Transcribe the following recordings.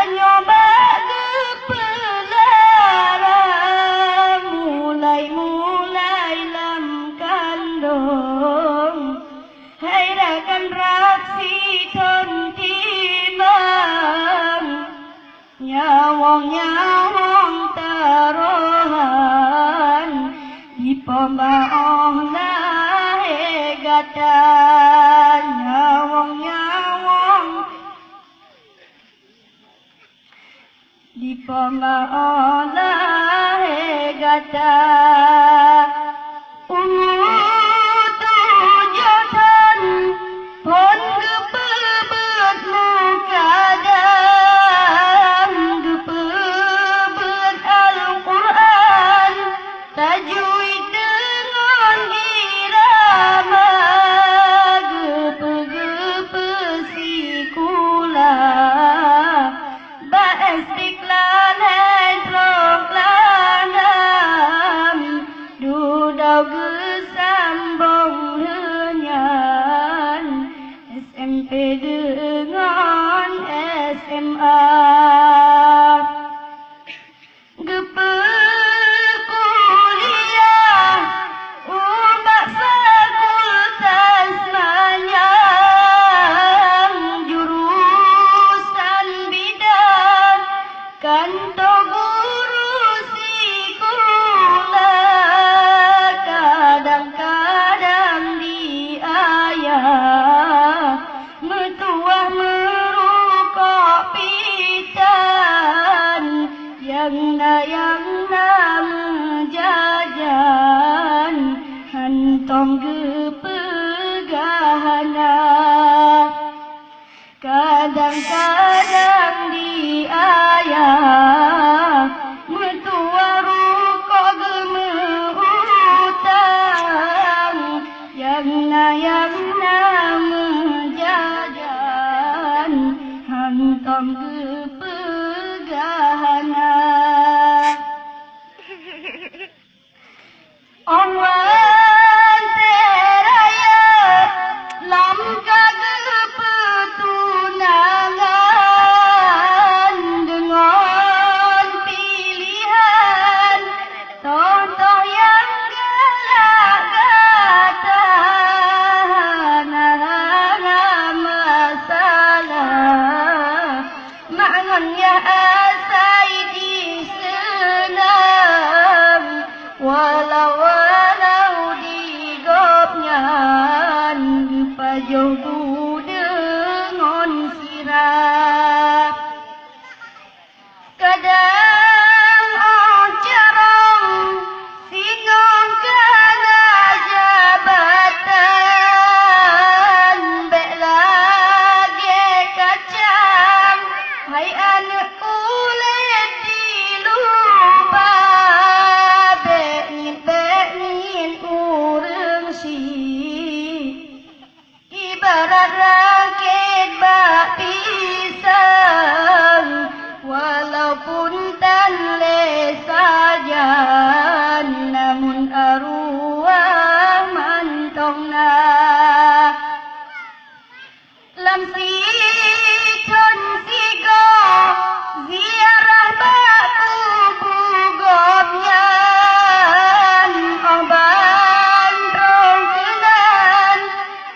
nyoba kepelara mulai lam kandung hai rakan raksi thon timang nyawang tarohan di pembaong lahe gatan nyawang di pembaong lahe gatan tujuan pon gepebet mukadam gepebet Al-Quran tajwid dengan irama gepe sikula ba istiqlal hedrok lanam dudau gesambong henyan SMP dengan SMA gepe kuliah ubak fakultas manyang jurusan bidang kanto guru sekolah kadang-kadang diayah metuah merukok pitan yang menjajan hantong gepegahana kadang-kadang diayah metua rukok gemehutang yang menjajan hantong gepegahana Onwan teraya lam kepetunangan dengan pilihan contoh yang gelak gatahan masalah maknanya asai di senam walau digopnyan pajogu dengan sirap kadang oncarong singong kana jabatan bek lagi kacang hai anak kulit dilupa Benin urang si ibarat rakit bak pisang walaupun tanle saja namun arwah mantongna lam si con sigo ziarah baku bugobnyan oban rong kenan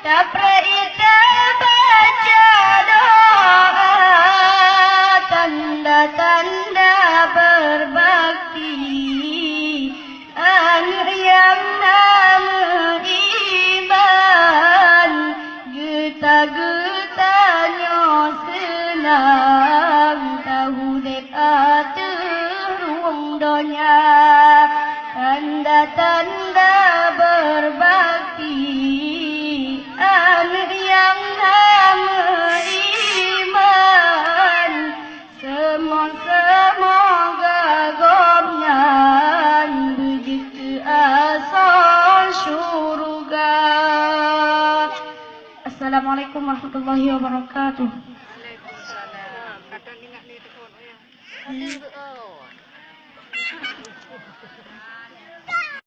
dapre ita baca doa tanda-tanda berbakti anak yang nama iman geta-getanya senang tahu dek ruang donya tanda-tanda berbakti anak yang nama iman semoga gomnyan begitu asal syurga. Assalamualaikum warahmatullahi wabarakatuh. Waalaikumsalam. Kadang ingat ni telefon ya.